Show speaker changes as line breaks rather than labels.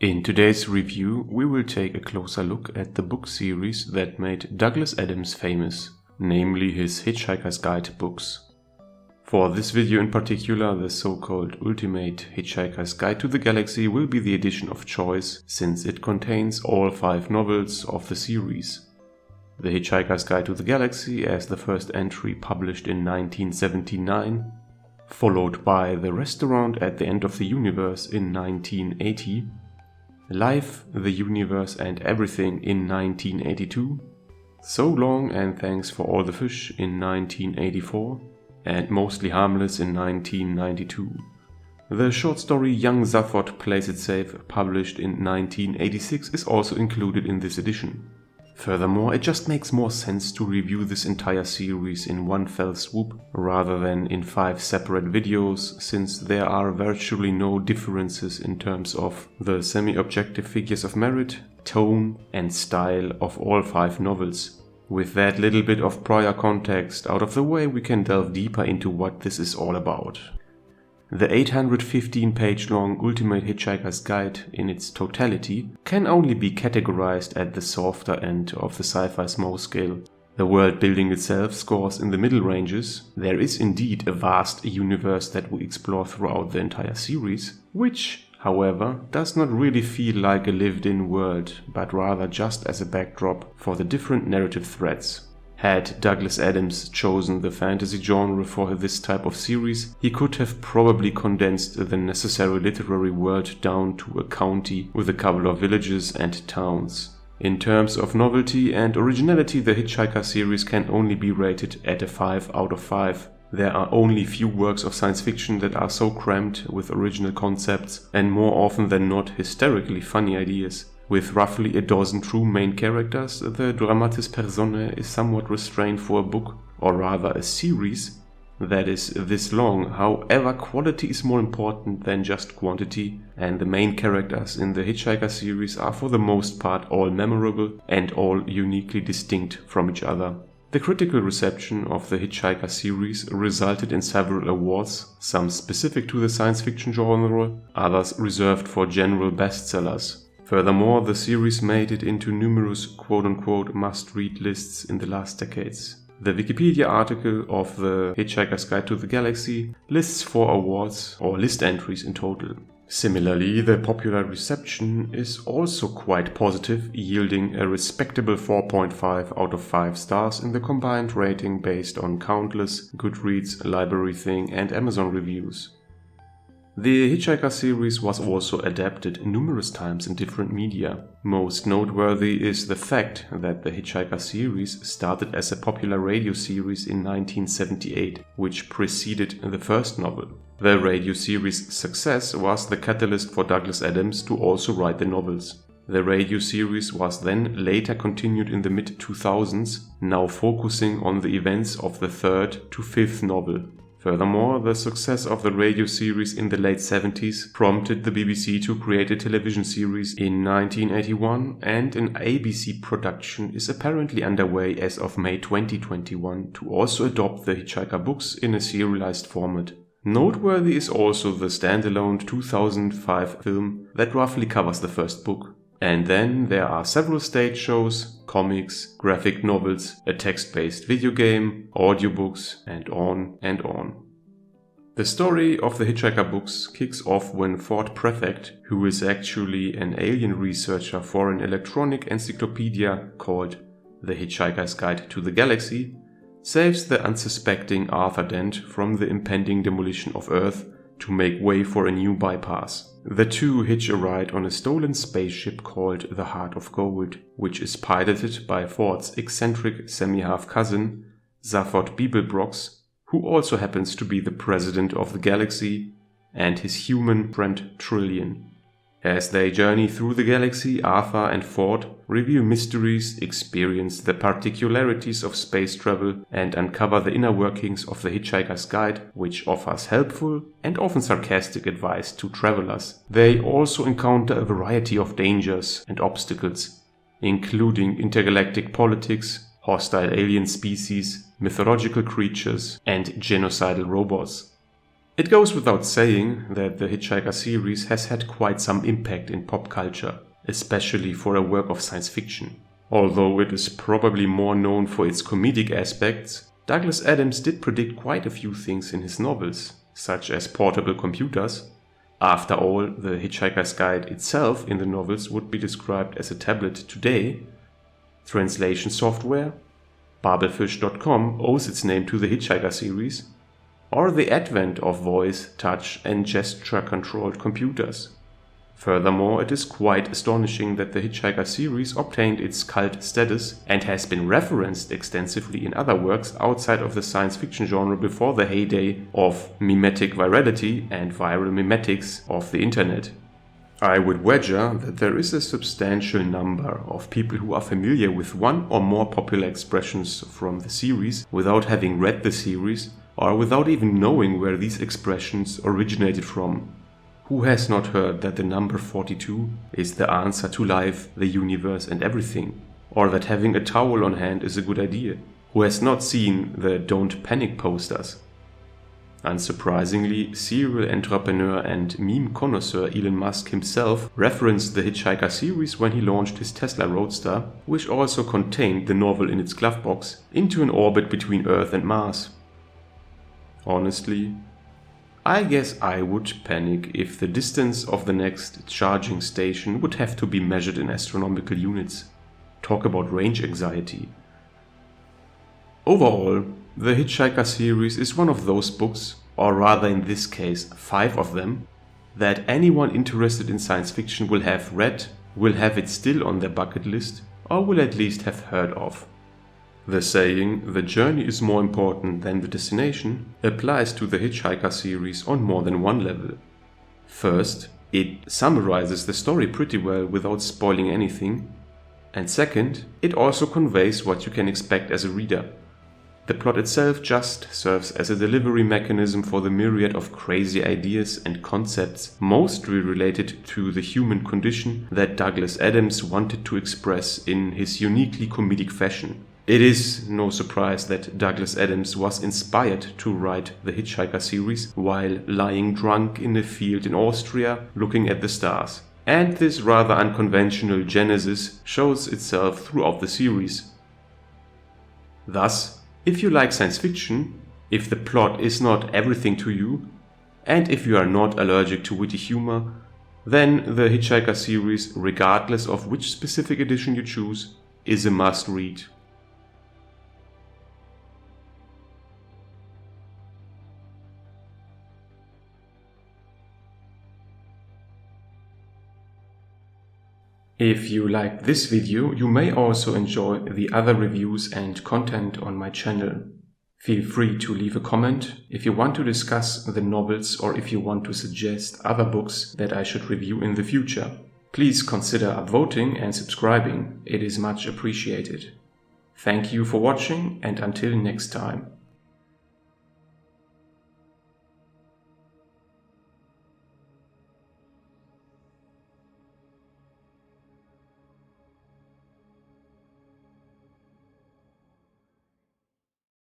In today's review, we will take a closer look at the book series that made Douglas Adams famous, namely his Hitchhiker's Guide books. For this video in particular, the so-called Ultimate Hitchhiker's Guide to the Galaxy will be the edition of choice, since it contains all 5 novels of the series. The Hitchhiker's Guide to the Galaxy as the first entry published in 1979, followed by The Restaurant at the End of the Universe in 1980, Life, the Universe and Everything in 1982, So Long and Thanks for All the Fish in 1984, and Mostly Harmless in 1992. The short story Young Zaphod Plays It Safe, published in 1986, is also included in this edition. Furthermore, it just makes more sense to review this entire series in one fell swoop rather than in 5 separate videos, since there are virtually no differences in terms of the semi-objective figures of merit, tone and style of all 5 novels. With that little bit of prior context out of the way, we can delve deeper into what this is all about. The 815-page long Ultimate Hitchhiker's Guide in its totality can only be categorized at the softer end of the sci-fi small scale. The world building itself scores in the middle ranges. There is indeed a vast universe that we explore throughout the entire series, which, however, does not really feel like a lived-in world, but rather just as a backdrop for the different narrative threads. Had Douglas Adams chosen the fantasy genre for this type of series, he could have probably condensed the necessary literary world down to a county with a couple of villages and towns. In terms of novelty and originality, the Hitchhiker series can only be rated at a 5 out of 5. There are only few works of science fiction that are so crammed with original concepts and more often than not hysterically funny ideas. With roughly a dozen true main characters, the dramatis personae is somewhat restrained for a book, or rather a series, that is this long. However, quality is more important than just quantity, and the main characters in the Hitchhiker series are for the most part all memorable and all uniquely distinct from each other. The critical reception of the Hitchhiker series resulted in several awards, some specific to the science fiction genre, others reserved for general bestsellers. Furthermore, the series made it into numerous quote-unquote must-read lists in the last decades. The Wikipedia article of the Hitchhiker's Guide to the Galaxy lists 4 awards, or list entries in total. Similarly, the popular reception is also quite positive, yielding a respectable 4.5 out of 5 stars in the combined rating based on countless Goodreads, Library Thing and Amazon reviews. The Hitchhiker series was also adapted numerous times in different media. Most noteworthy is the fact that the Hitchhiker series started as a popular radio series in 1978, which preceded the first novel. The radio series' success was the catalyst for Douglas Adams to also write the novels. The radio series was then later continued in the mid-2000s, now focusing on the events of the 3rd to 5th novel. Furthermore, the success of the radio series in the late 70s prompted the BBC to create a television series in 1981, and an ABC production is apparently underway as of May 2021 to also adopt the Hitchhiker books in a serialized format. Noteworthy is also the standalone 2005 film that roughly covers the first book. And then there are several stage shows, comics, graphic novels, a text-based video game, audiobooks, and on and on. The story of the Hitchhiker books kicks off when Ford Prefect, who is actually an alien researcher for an electronic encyclopedia called The Hitchhiker's Guide to the Galaxy, saves the unsuspecting Arthur Dent from the impending demolition of Earth to make way for a new bypass. The two hitch a ride on a stolen spaceship called the Heart of Gold, which is piloted by Ford's eccentric semi-half cousin, Zaphod Beeblebrox, who also happens to be the president of the galaxy, and his human friend Trillian. As they journey through the galaxy, Arthur and Ford review mysteries, experience the particularities of space travel, and uncover the inner workings of the Hitchhiker's Guide, which offers helpful and often sarcastic advice to travelers. They also encounter a variety of dangers and obstacles, including intergalactic politics, hostile alien species, mythological creatures, and genocidal robots. It goes without saying that the Hitchhiker series has had quite some impact in pop culture, especially for a work of science fiction. Although it is probably more known for its comedic aspects, Douglas Adams did predict quite a few things in his novels, such as portable computers. After all, the Hitchhiker's Guide itself in the novels would be described as a tablet today. Translation software, Babelfish.com owes its name to the Hitchhiker series, or the advent of voice, touch and gesture-controlled computers. Furthermore, it is quite astonishing that the Hitchhiker series obtained its cult status and has been referenced extensively in other works outside of the science fiction genre before the heyday of mimetic virality and viral mimetics of the internet. I would wager that there is a substantial number of people who are familiar with one or more popular expressions from the series without having read the series or without even knowing where these expressions originated from. Who has not heard that the number 42 is the answer to life, the universe and everything? Or that having a towel on hand is a good idea? Who has not seen the Don't Panic posters? Unsurprisingly, serial entrepreneur and meme connoisseur Elon Musk himself referenced the Hitchhiker series when he launched his Tesla Roadster, which also contained the novel in its glove box, into an orbit between Earth and Mars. Honestly, I guess I would panic if the distance of the next charging station would have to be measured in astronomical units. Talk about range anxiety. Overall, the Hitchhiker series is one of those books, or rather in this case 5 of them, that anyone interested in science fiction will have read, will have it still on their bucket list, or will at least have heard of. The saying, "the journey is more important than the destination," applies to the Hitchhiker series on more than one level. First, it summarizes the story pretty well without spoiling anything. And second, it also conveys what you can expect as a reader. The plot itself just serves as a delivery mechanism for the myriad of crazy ideas and concepts mostly related to the human condition that Douglas Adams wanted to express in his uniquely comedic fashion. It is no surprise that Douglas Adams was inspired to write the Hitchhiker series while lying drunk in a field in Austria looking at the stars. And this rather unconventional genesis shows itself throughout the series. Thus, if you like science fiction, if the plot is not everything to you, and if you are not allergic to witty humor, then the Hitchhiker series, regardless of which specific edition you choose, is a must-read. If you liked this video, you may also enjoy the other reviews and content on my channel. Feel free to leave a comment if you want to discuss the novels or if you want to suggest other books that I should review in the future. Please consider upvoting and subscribing, it is much appreciated. Thank you for watching and until next time.